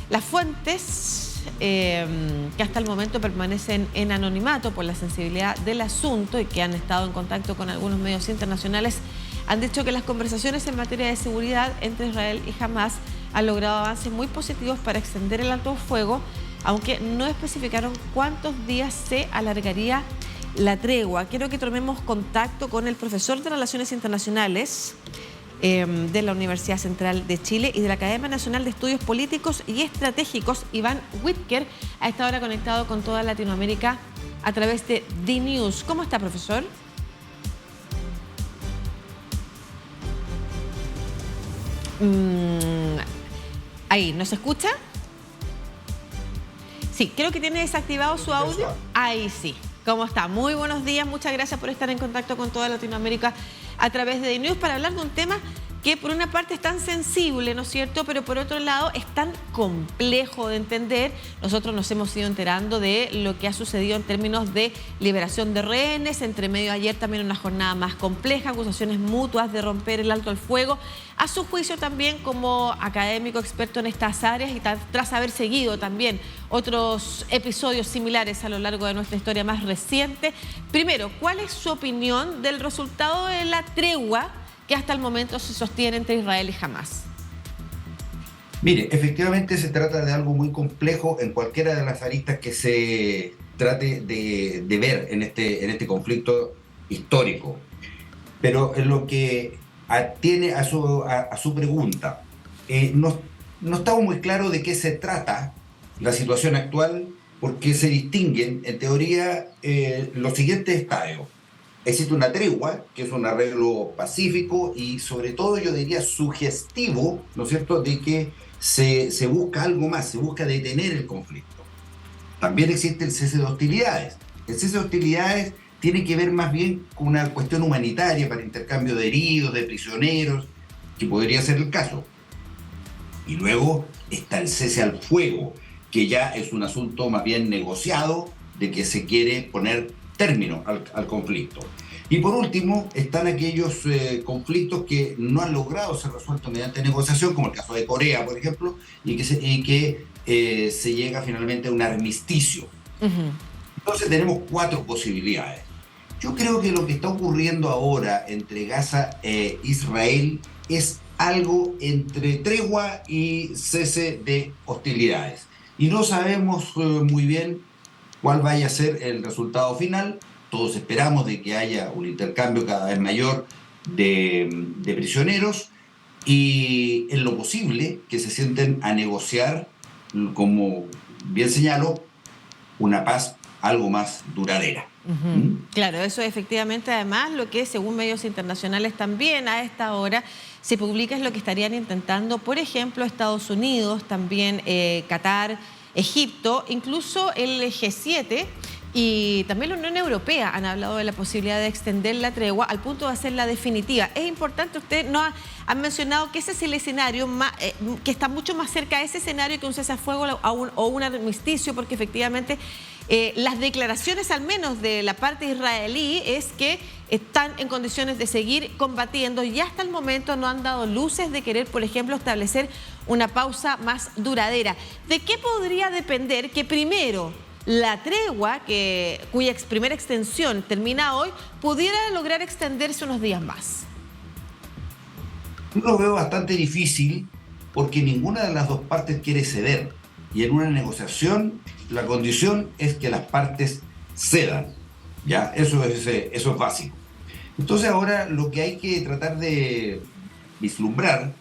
Las fuentes, que hasta el momento permanecen en anonimato por la sensibilidad del asunto y que han estado en contacto con algunos medios internacionales, han dicho que las conversaciones en materia de seguridad entre Israel y Hamás han logrado avances muy positivos para extender el alto fuego, aunque no especificaron cuántos días se alargaría la tregua. Quiero que tomemos contacto con el profesor de Relaciones Internacionales de la Universidad Central de Chile y de la Academia Nacional de Estudios Políticos y Estratégicos, Iván Whitker, a esta hora conectado con toda Latinoamérica a través de DNews. ¿Cómo está, profesor? Ahí, ¿nos escucha? Sí, creo que tiene desactivado su audio. Ahí sí. ¿Cómo está? Muy buenos días, muchas gracias por estar en contacto con toda Latinoamérica a través de DNews para hablar de un tema que por una parte es tan sensible, ¿no es cierto?, pero por otro lado es tan complejo de entender. Nosotros nos hemos ido enterando de lo que ha sucedido en términos de liberación de rehenes, entre medio ayer también una jornada más compleja, acusaciones mutuas de romper el alto al fuego. A su juicio también como académico experto en estas áreas y tras haber seguido también otros episodios similares a lo largo de nuestra historia más reciente. Primero, ¿cuál es su opinión del resultado de la tregua que hasta el momento se sostiene entre Israel y Hamás? Mire, efectivamente se trata de algo muy complejo en cualquiera de las aristas que se trate de ver en este conflicto histórico. Pero en lo que atiene a su pregunta, no estamos muy claros de qué se trata la situación actual, porque se distinguen, en teoría, los siguientes estadios. Existe una tregua, que es un arreglo pacífico y sobre todo yo diría sugestivo, ¿no es cierto?, de que se busca algo más, se busca detener el conflicto. También existe el cese de hostilidades. El cese de hostilidades tiene que ver más bien con una cuestión humanitaria para intercambio de heridos, de prisioneros, que podría ser el caso. Y luego está el cese al fuego, que ya es un asunto más bien negociado, de que se quiere poner término al conflicto. Y por último están aquellos conflictos que no han logrado ser resueltos mediante negociación, como el caso de Corea, por ejemplo, y que se llega finalmente a un armisticio. Entonces tenemos 4 posibilidades. Yo creo que lo que está ocurriendo ahora entre Gaza e Israel es algo entre tregua y cese de hostilidades. Y no sabemos muy bien cuál vaya a ser el resultado final. Todos esperamos de que haya un intercambio cada vez mayor de prisioneros y en lo posible que se sienten a negociar, como bien señalo, una paz algo más duradera. Claro, eso es efectivamente además lo que según medios internacionales también a esta hora se publica es lo que estarían intentando, por ejemplo, Estados Unidos, también Qatar, Egipto, incluso el G7 y también la Unión Europea han hablado de la posibilidad de extender la tregua al punto de hacerla definitiva. Es importante, usted no ha mencionado que ese es el escenario que está mucho más cerca de ese escenario que un cese a fuego o un armisticio, porque efectivamente las declaraciones al menos de la parte israelí es que están en condiciones de seguir combatiendo y hasta el momento no han dado luces de querer, por ejemplo, establecer una pausa más duradera. ¿De qué podría depender que primero la tregua, cuya primera extensión termina hoy, pudiera lograr extenderse unos días más? Yo lo veo bastante difícil porque ninguna de las dos partes quiere ceder. Y en una negociación la condición es que las partes cedan. ¿Ya? Eso es básico. Entonces ahora lo que hay que tratar de vislumbrar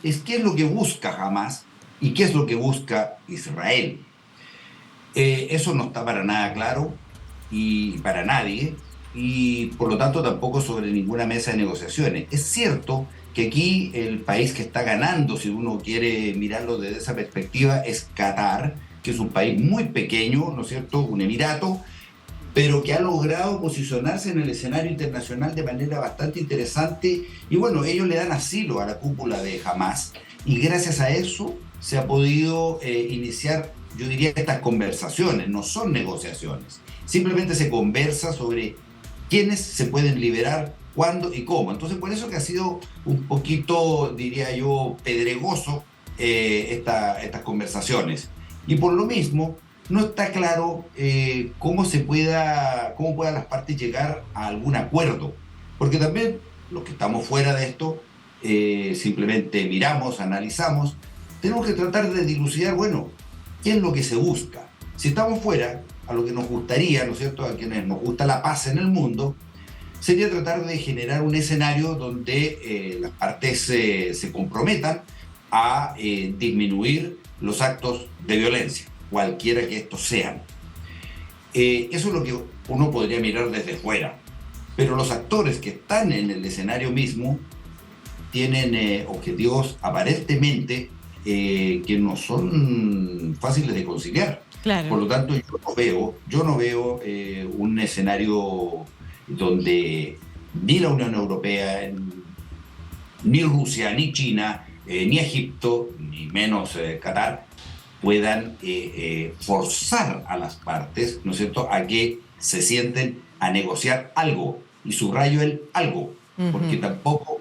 es qué es lo que busca Hamás y qué es lo que busca Israel. Eso no está para nada claro y para nadie y por lo tanto tampoco sobre ninguna mesa de negociaciones. Es cierto que aquí el país que está ganando, si uno quiere mirarlo desde esa perspectiva, es Qatar, que es un país muy pequeño, ¿no es cierto?, un emirato, pero que ha logrado posicionarse en el escenario internacional de manera bastante interesante y bueno, ellos le dan asilo a la cúpula de Hamás y gracias a eso se ha podido iniciar, yo diría, estas conversaciones, no son negociaciones, simplemente se conversa sobre quiénes se pueden liberar, cuándo y cómo. Entonces por eso que ha sido un poquito, diría yo, pedregoso estas conversaciones. Y por lo mismo, no está claro cómo puedan las partes llegar a algún acuerdo. Porque también los que estamos fuera de esto, simplemente miramos, analizamos, tenemos que tratar de dilucidar, bueno, ¿qué es lo que se busca? Si estamos fuera, a lo que nos gustaría, ¿no es cierto?, a quienes nos gusta la paz en el mundo, sería tratar de generar un escenario donde las partes se comprometan a disminuir los actos de violencia, cualquiera que estos sean. Eso es lo que uno podría mirar desde fuera, pero los actores que están en el escenario mismo tienen objetivos aparentemente que no son fáciles de conciliar. Claro. Por lo tanto, yo no veo un escenario donde ni la Unión Europea, ni Rusia, ni China, ni Egipto, ni menos Qatar, puedan forzar a las partes, ¿no es cierto?, a que se sienten a negociar algo. Y subrayo el algo, porque tampoco,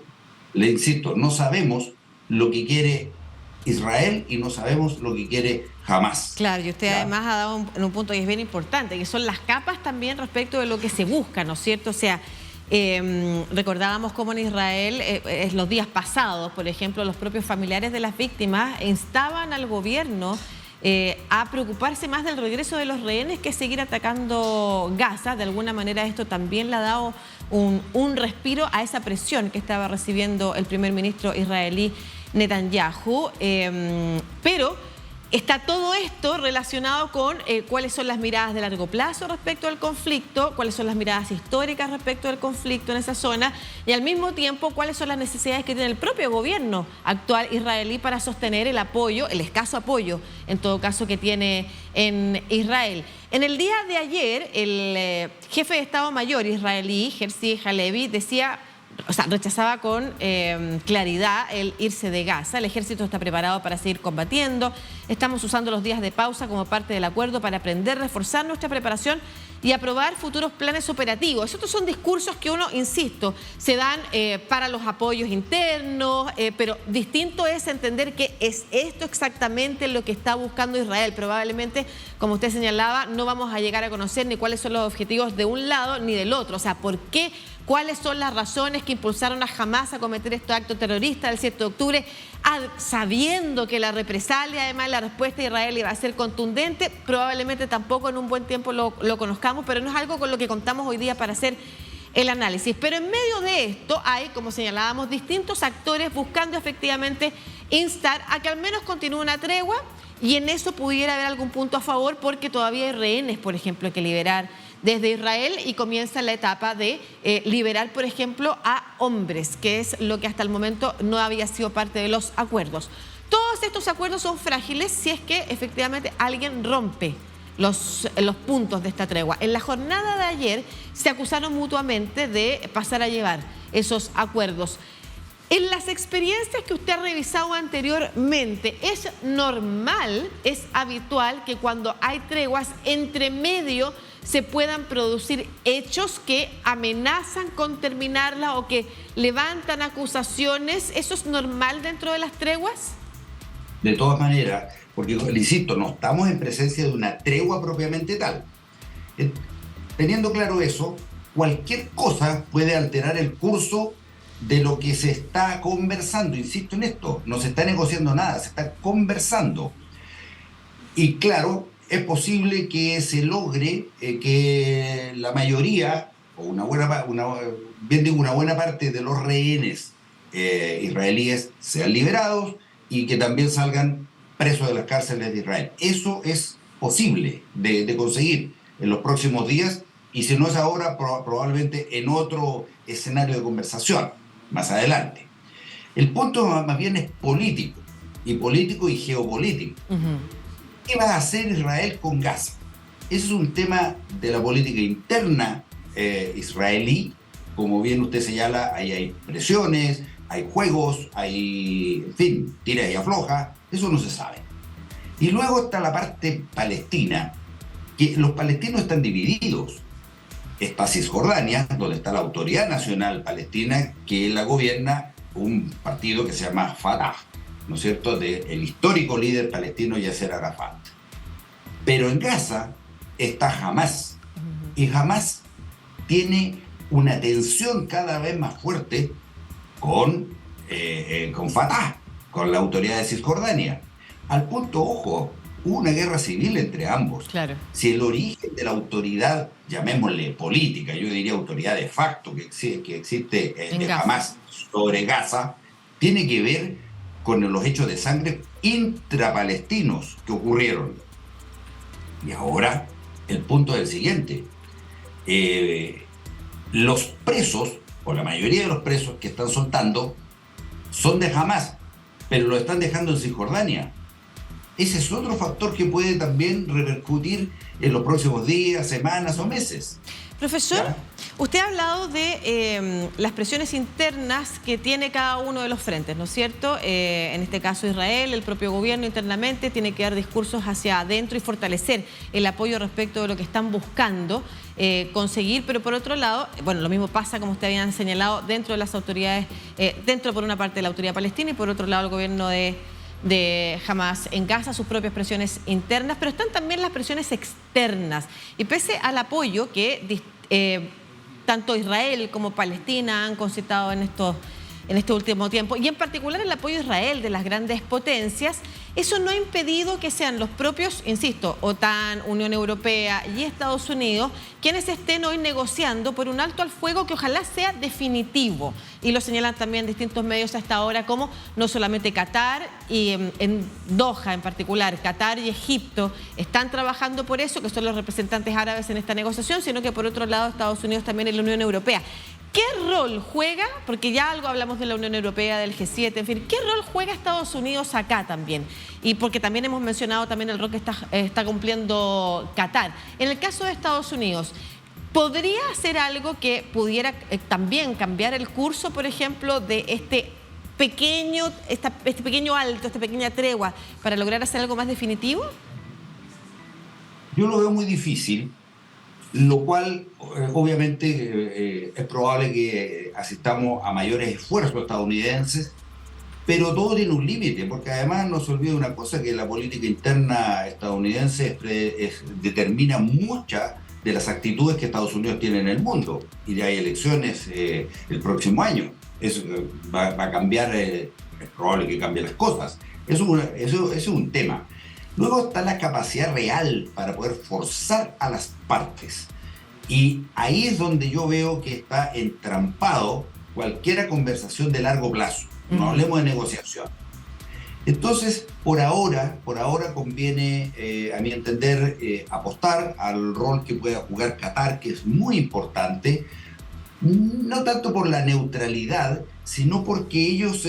le insisto, no sabemos lo que quiere Israel y no sabemos lo que quiere Hamás. Claro, y usted además ha dado un punto que es bien importante, que son las capas también respecto de lo que se busca, ¿no es cierto? O sea, recordábamos cómo en Israel, los días pasados, por ejemplo, los propios familiares de las víctimas instaban al gobierno a preocuparse más del regreso de los rehenes que seguir atacando Gaza. De alguna manera esto también le ha dado un respiro a esa presión que estaba recibiendo el primer ministro israelí Netanyahu, pero está todo esto relacionado con cuáles son las miradas de largo plazo respecto al conflicto, cuáles son las miradas históricas respecto al conflicto en esa zona y al mismo tiempo cuáles son las necesidades que tiene el propio gobierno actual israelí para sostener el apoyo, el escaso apoyo en todo caso que tiene en Israel. En el día de ayer el jefe de Estado Mayor israelí, Herzi Halevi, rechazaba con claridad el irse de Gaza. El ejército está preparado para seguir combatiendo. Estamos usando los días de pausa como parte del acuerdo para aprender, reforzar nuestra preparación y aprobar futuros planes operativos. Estos son discursos que uno, insisto, se dan para los apoyos internos, pero distinto es entender que es esto exactamente lo que está buscando Israel. Probablemente, como usted señalaba, no vamos a llegar a conocer ni cuáles son los objetivos de un lado ni del otro. O sea, ¿por qué? ¿Cuáles son las razones que impulsaron a Hamás a cometer estos actos terroristas del 7 de octubre, sabiendo que la represalia, además la respuesta de Israel iba a ser contundente? Probablemente tampoco en un buen tiempo lo conozcamos, pero no es algo con lo que contamos hoy día para hacer el análisis. Pero en medio de esto hay, como señalábamos, distintos actores buscando efectivamente instar a que al menos continúe una tregua y en eso pudiera haber algún punto a favor porque todavía hay rehenes, por ejemplo, que liberar desde Israel y comienza la etapa de liberar, por ejemplo, a hombres, que es lo que hasta el momento no había sido parte de los acuerdos. Todos estos acuerdos son frágiles si es que efectivamente alguien rompe los puntos de esta tregua. En la jornada de ayer se acusaron mutuamente de pasar a llevar esos acuerdos. En las experiencias que usted ha revisado anteriormente, ¿es normal, es habitual que cuando hay treguas entre medio se puedan producir hechos que amenazan con terminarla o que levantan acusaciones? ¿Eso es normal dentro de las treguas? De todas maneras, porque, le insisto, no estamos en presencia de una tregua propiamente tal. Teniendo claro eso, cualquier cosa puede alterar el curso de lo que se está conversando. Insisto en esto, no se está negociando nada, se está conversando. Y claro, es posible que se logre que la mayoría, o una buena parte de los rehenes israelíes sean liberados y que también salgan presos de las cárceles de Israel. Eso es posible de conseguir en los próximos días y si no es ahora, probablemente en otro escenario de conversación más adelante. El punto más bien es político y geopolítico. ¿Qué va a hacer Israel con Gaza? Ese es un tema de la política interna israelí. Como bien usted señala, ahí hay presiones, hay juegos, hay, en fin, tira y afloja. Eso no se sabe. Y luego está la parte palestina, que los palestinos están divididos. Está Cisjordania, donde está la Autoridad Nacional Palestina, que la gobierna un partido que se llama Fatah. ¿no es cierto?, del histórico líder palestino Yasser Arafat. Pero en Gaza está Hamás, y Hamás tiene una tensión cada vez más fuerte con Fatah, con la autoridad de Cisjordania. Al punto, ojo, hubo una guerra civil entre ambos. Claro. Si el origen de la autoridad, llamémosle política, yo diría autoridad de facto que existe de Hamás sobre Gaza, tiene que ver con los hechos de sangre intrapalestinos que ocurrieron. Y ahora el punto es el siguiente. Los presos, o la mayoría de los presos que están soltando, son de Hamás, pero lo están dejando en Cisjordania. Ese es otro factor que puede también repercutir en los próximos días, semanas o meses. Profesor, ¿ya? Usted ha hablado de las presiones internas que tiene cada uno de los frentes, ¿no es cierto? En este caso Israel, el propio gobierno internamente tiene que dar discursos hacia adentro y fortalecer el apoyo respecto de lo que están buscando conseguir, pero por otro lado, bueno, lo mismo pasa, como usted había señalado, dentro de las autoridades, dentro por una parte de la autoridad palestina y por otro lado el gobierno de Hamás en Gaza, sus propias presiones internas, pero están también las presiones externas. Y pese al apoyo que tanto Israel como Palestina han concitado en este último tiempo, y en particular el apoyo a Israel de las grandes potencias, eso no ha impedido que sean los propios, insisto, OTAN, Unión Europea y Estados Unidos quienes estén hoy negociando por un alto al fuego que ojalá sea definitivo. Y lo señalan también distintos medios hasta ahora, como no solamente Qatar y en Doha en particular, Qatar y Egipto están trabajando por eso, que son los representantes árabes en esta negociación, sino que por otro lado Estados Unidos también y la Unión Europea. ¿Qué rol juega? Porque ya algo hablamos de la Unión Europea, del G7, en fin, ¿qué rol juega Estados Unidos acá también? Y porque también hemos mencionado también el rol que está cumpliendo Qatar. En el caso de Estados Unidos, ¿podría hacer algo que pudiera también cambiar el curso, por ejemplo, de este pequeño alto, esta pequeña tregua, para lograr hacer algo más definitivo? Yo lo veo muy difícil. Lo cual, obviamente, es probable que asistamos a mayores esfuerzos estadounidenses, pero todo tiene un límite, porque además no se olvide una cosa, que la política interna estadounidense determina muchas de las actitudes que Estados Unidos tiene en el mundo, y hay elecciones el próximo año. Eso va a cambiar, es probable que cambie las cosas. Eso es un tema. Luego está la capacidad real para poder forzar a las partes. Y ahí es donde yo veo que está entrampado cualquier conversación de largo plazo. No hablemos de negociación. Entonces, por ahora conviene, a mi entender, apostar al rol que pueda jugar Qatar, que es muy importante, no tanto por la neutralidad, sino porque ellos,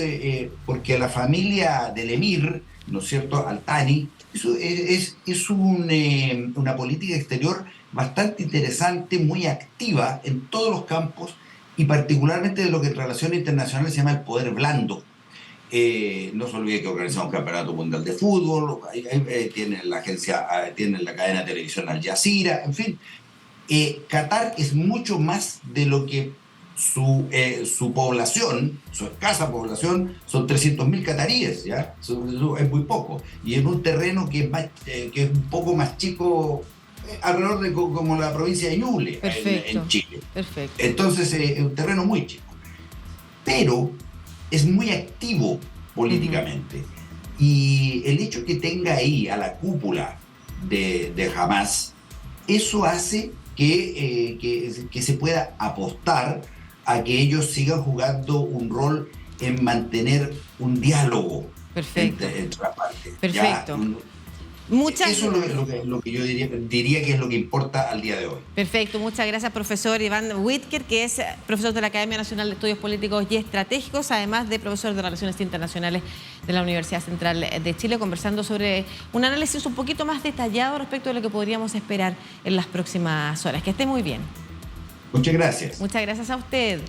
porque la familia del emir, ¿no es cierto?, Al Thani, es una política exterior bastante interesante, muy activa en todos los campos, y particularmente de lo que en relaciones internacionales se llama el poder blando. No se olvide que organiza un campeonato mundial de fútbol, tienen la cadena de televisión Al Jazeera, en fin. Qatar es mucho más de lo que su población, su escasa población, son 300.000 cataríes, ¿ya? Es muy poco. Y en un terreno que es un poco más chico, alrededor de como la provincia de Ñuble, en Chile. Perfecto. Entonces es un terreno muy chico. Pero es muy activo políticamente. Y el hecho que tenga ahí a la cúpula de Hamás, eso hace que se pueda apostar a que ellos sigan jugando un rol en mantener un diálogo entre las partes. Perfecto. Eso es lo que yo diría que es lo que importa al día de hoy. Perfecto, muchas gracias, profesor Iván Whitker, que es profesor de la Academia Nacional de Estudios Políticos y Estratégicos, además de profesor de Relaciones Internacionales de la Universidad Central de Chile, conversando sobre un análisis un poquito más detallado respecto de lo que podríamos esperar en las próximas horas. Que esté muy bien. Muchas gracias. Muchas gracias a usted.